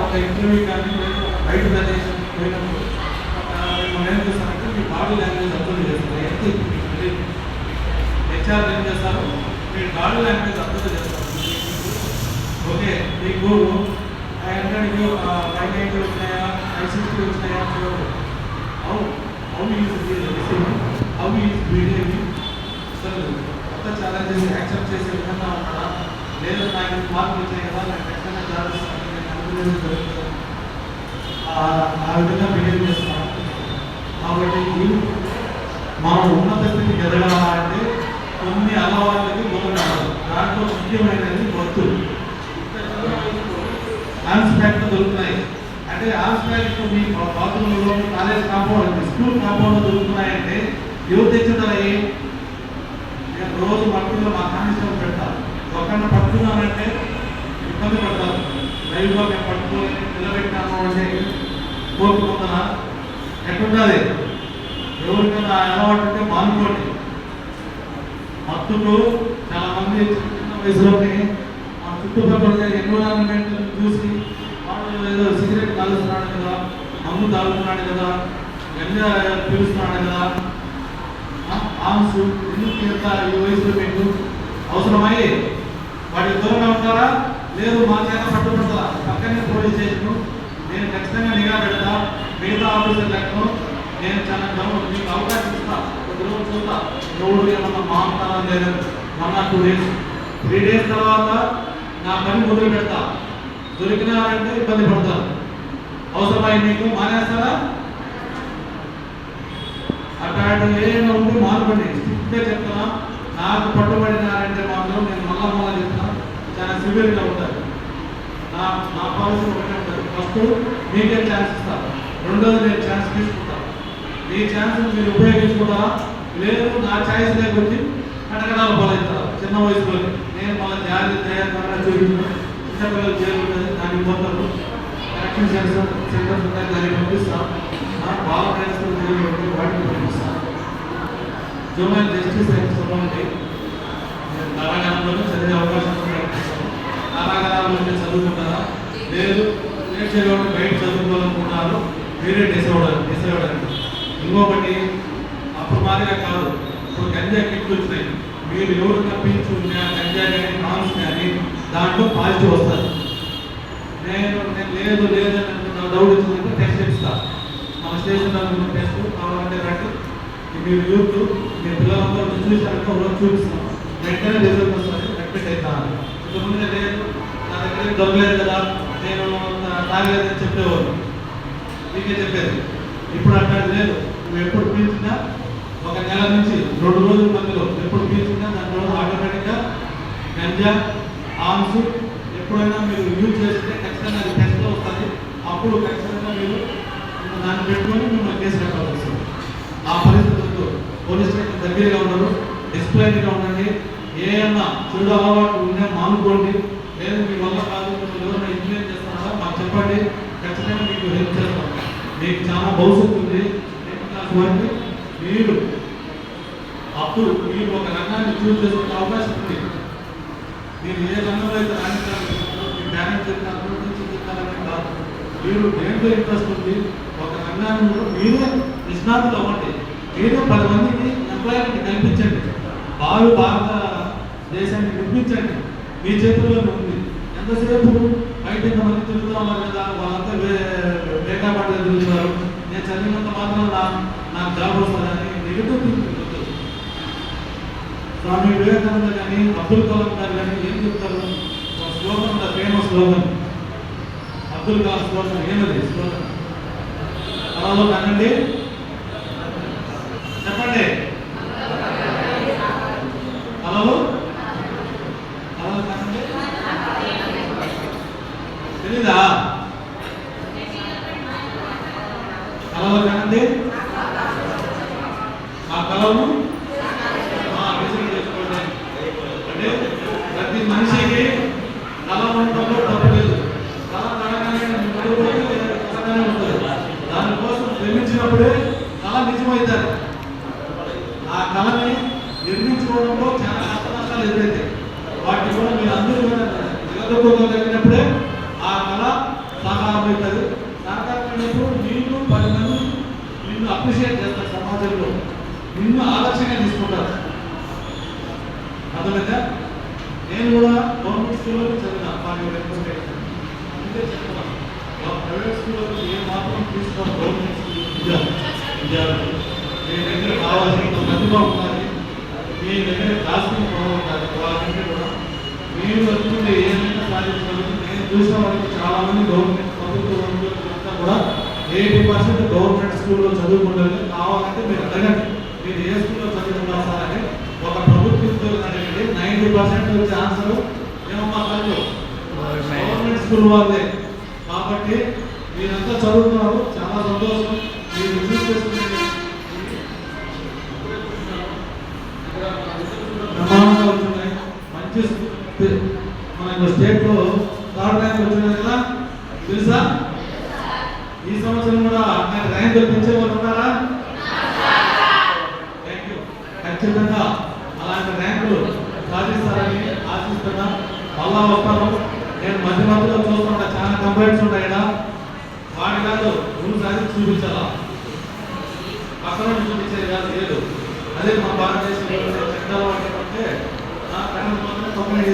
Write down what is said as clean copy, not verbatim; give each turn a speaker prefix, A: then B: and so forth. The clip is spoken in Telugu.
A: ఒక ఇంటర్వ్యూ కానీ బయట ప్రదేశం పోయినప్పుడు మనం ఏం చేస్తామంటే మీ బాడీ లాంగ్వేజ్ అర్థం చేస్తారు. ఎంత హెచ్ఆర్ ఏం చేస్తారు, మీ బాడీ లాంగ్వేజ్ అర్థం చేస్తారు. ఓకే, మీకు ఎంతడికి 590 వచ్చినాయా, 560 వచ్చినాయా చూడదు. హౌ ఈజ్ బిహేవింగ్, అసలు కొత్త ఛాలెంజెస్ యాక్సెప్ట్ చేసే విధంగా ఉన్నాడా, లేదా నాకు మార్పులు వచ్చాయి కదా, నాకు ఎక్కడైనా జాగ్రత్త ఆ విధంగా బిహేవ్ చేస్తున్నాం. కాబట్టి మనం ఉన్నత స్థితికి ఎదగాలంటే కొన్ని అలవాట్లకి దూరం. దాంట్లో ముఖ్యమైనది భక్తులు. ఆన్స్పాక్ట్ దొరుకుతున్నాయి అంటే ఆన్స్పాక్ట్ మీ బాత్రూంలో, కాలేజ్ కాంపౌండ్, స్కూల్ కాంపౌండ్లో దొరుకుతున్నాయంటే ఎవరు తెచ్చుంటాయి? నేను రోజు మట్టులో మా కానిస్టేబుల్ పెడతాను. ఒకరిని పట్టుకున్నానంటే ఇబ్బంది పడతారు. లైవ్లో మేము పట్టుకొని నిలబెట్టాము అంటే కోరుకుంటున్నా ఎట్లుంటుంది? ఎవరికైనా అలవాటు ఉంటే మానుకోండి. మత్తుకు చాలా మంది చిన్న వయసులోనే ఆ చుట్టుపక్కల ఎన్విరాన్మెంట్ చూసి వాళ్ళు ఏదో సిగరెట్ కాలుస్తున్నాడు కదా, మందు తాగుతున్నాడు కదా, గంజా పీలుస్తున్నాడు కదా, ఆమ్స్ ఎందుకు తీరుతా ఈ వయసులో మీకు అవసరమై వాటికి దూరంగా ఉంటారా? లేదు మా చేత పట్టుకుంటారా? పక్కనే పోలీస్ స్టేషన్ నేను ఖచ్చితంగా నిఘా పెడతా. మిగతా ఆఫీసర్ లెక్కను నేను చాలా మీకు అవకాశం ఇస్తా. కొద్ది రోజులు చూస్తా ఎవరు ఏమన్నా మారుతారా లేదా. 1 or 2 days 3 days తర్వాత నా పని మొదలు పెడతా. దొరికినారంటే ఇబ్బంది పడతారు. అవసరమై మీకు మానేస్తారా? అట్లాంటి ఏమైనా ఉంటే మానుకోండి. స్ట్రిక్ట్గా చెప్తున్నా. నాకు పట్టుబడినారంటే మాత్రం నేను మళ్ళా చెప్తున్నా, చాలా సివియర్గా ఉంటారు. నా పాలసీ ఒకటే ఉంటుంది. ఫస్ట్ మీకే ఛాన్స్ ఇస్తాను, రెండోది నేను ఛాన్స్ తీసుకుంటాను. మీ ఛాన్స్ మీరు ఉపయోగించుకుంటారా? లేదు నా ఛాయిస్ లేకపోతే కటకడాలు పాలవుతారు. చిన్న వయసులో నేను మళ్ళీ తయారు చూపించాను. చిన్నపిల్లలు జైలు ఉంటుంది, దానికి పోతారు. కరెక్షన్ సెంటర్స్ ఉంటాయి, దానికి పంపిస్తాను. బాల ప్రయాసం జైలు ఉంటుంది, వాటికి పంపిస్తాను. జూనియర్ జస్టిస్ సంబంధించి కారాగారంలోనే చదివే అవకాశం కల్పిస్తాను. కారాగారాల్లో చదువుకుంటారా? లేదు నేర్చేవాళ్ళు బయట చదువుకోవాలనుకుంటున్నారు, మీరే డిసైడ్. ఇంకొకటి అప్పుడు మాదిరిగా కాదు, ఇప్పుడు గంజా కిట్లు వచ్చినాయి. మీరు ఎవరు తప్పించుకున్నా గంజా కానీ నాన్స్ కానీ దాంట్లో పాజిటివ్ వస్తారు. నేను లేదు లేదని డౌట్ వచ్చిందంటే టెస్ట్ ఇస్తాను. మన స్టేషన్లో టెస్ట్ కావాలంటే రండి. మీరు యూత్ మీ పిల్లలందరూ చూసారంటే ఒకరోజు చూపిస్తున్నాం, వెంటనే రిజల్ట్ వస్తుంది. అడ్మిట్ అవుతాను. ఇంతకుముందే లేదు నా దగ్గర దొరకలేదు కదా, నేను తాగలేదని చెప్పేవారు, మీకే చెప్పేది. ఇప్పుడు అట్లాంటి లేదు. నువ్వు ఎప్పుడు పీల్చినా 1 నెల నుంచి 2 రోజుల మధ్యలో ఎప్పుడు పీల్చినా దాంట్లో ఆటోమేటిక్గా గంజా ఆమ్స్ ఎప్పుడైనా మీరు యూజ్ చేస్తే ఖచ్చితంగా అది టెస్ట్లో వస్తుంది. అప్పుడు ఖచ్చితంగా మీరు దాన్ని పెట్టుకొని మిమ్మల్ని కేసు పెట్టాల్సి వస్తుంది. ఆ పరిస్థితులతో పోలీస్ స్టేషన్ దగ్గరగా ఉండరు, డిసిప్లైన్గా ఉండండి. ఏమన్నా చెడు అలవాటు ఉంటే మానుకోండి. లేదు మీ వల్ల కాదు, మిమ్మల్ని ఎవరైనా ఇంప్లిమెంట్ చేస్తున్నారా మాకు చెప్పండి, ఖచ్చితంగా మీకు హెల్ప్ చేస్తాం. మీకు చాలా భవిష్యత్తు ఉంది. వరకు మీరు అప్పుడు మీరు ఒక రంగాన్ని చూస్ చేసుకునే అవకాశం ఉంది. మీరు ఏ రంగంలో అయితే రాణించాలనుకుంటున్నారో, మీ పేరెంట్స్ చెప్తారని కాదు, మీరు దేంట్లో ఇంట్రెస్ట్ ఉంది ఒక రంగాల్లో మీరే నిష్ణాతులు అవ్వండి. మీరు 10 మందికి ఎంప్లాయ్మెంట్ కల్పించండి. భారత దేశాన్ని నిర్మించండి. మీ చేతుల్లో ఉంది. ఎంతసేపు బయట ఇంతమంది తిరుగుతూ ఉన్నారు కదా, వాళ్ళంతా బేకాబాటుగా తిరుగుతున్నారు, నేను చదివినంత మాత్రం నాకు జాబ్ వస్తుందని నెగిటివ్ థింకింగ్ వద్దు. స్వామి వివేకానంద కానీ అబ్దుల్ కలాం గారు కానీ ఏం చెప్తారు? స్లోగన్ ఉంటుంది, famous slogan. Abdul Kalam slogan ఏమది? స్లోగన్ అలా కానండి, చెప్పండి. అలా కానండి, తెలీదా? అలా కానండి, ఆ కళను విజయం చేసుకోండి. అంటే ప్రతి మనిషికి కళ ఉండడంలో తప్పు లేదు. కళ కళగానే ఉంటుంది. దానికోసం శ్రమించినప్పుడే కళ నిజమవుతారు. ఆ కళని నిర్మించుకోవడంలో చాలా కష్టనష్టాలు ఎదురైతాయి. వాటిని కూడా మీరు అందరూ నిలదొక్కగలిగినప్పుడే ఆ కళ సహా అర్థమైందా? నేను కూడా గవర్నమెంట్ స్కూల్లో చదివినా అందుకే చెప్తున్నాను, ప్రైవేట్ స్కూల్లో ఏ మాత్రం తీసుకోవాలి. గవర్నమెంట్ స్కూల్ విద్యార్థులు మీ దగ్గర కావాల్సినంత ప్రతిభ ఉండాలి, మీ దగ్గర దాస్యం కూడా ఉండాలి. వాళ్ళంటే కూడా మీరు వచ్చుకుంటే ఏమైనా సాధించాలని నేను చూసిన వాళ్ళకి చాలా మంది గవర్నమెంట్ ప్రభుత్వ ఉద్యోగులంతా కూడా 80% గవర్నమెంట్ స్కూల్లో చదువుకుంటారు. కావాలంటే మీరు అడగండి, మీరు ఏ స్కూల్లో చదువుకుంటారు సార్ అని. ఒక ప్రభుత్వ ఉద్యోగులు అడగండి, 90% వచ్చే ఆన్సర్ ఏమమ్మా కాదు గవర్నమెంట్ స్కూల్ వాళ్ళే. కాబట్టి మీరంతా చదువుతున్నారు, చాలా సంతోషం. మీరు రివ్యూ చేసుకునే ప్రమాణంగా వచ్చినాయి, మంచి మన స్టేట్లో 3rd ర్యాంక్ వచ్చినాయి కదా, తెలుసా? ఈ సంవత్సరం కూడా నాకు ర్యాంక్ తెప్పించే వాళ్ళు ఉన్నారా? Thank you. ఖచ్చితంగా అలాంటి ర్యాంకులు సాధిస్తారని ఆశిస్తున్నా. మళ్ళా వస్తాను. నేను మధ్య మధ్యలో చూస్తుంటా, చాలా కంప్లైంట్స్ ఉంటాయి కదా, వాడి కాదు నువ్వు సాధించి చూపించాలా, అక్కడ చూపించేది కాదు. లేదు, అదే మా భారతదేశంలో చట్టాలు అంటే నా కన్నా మాత్రమే కంప్లైంట్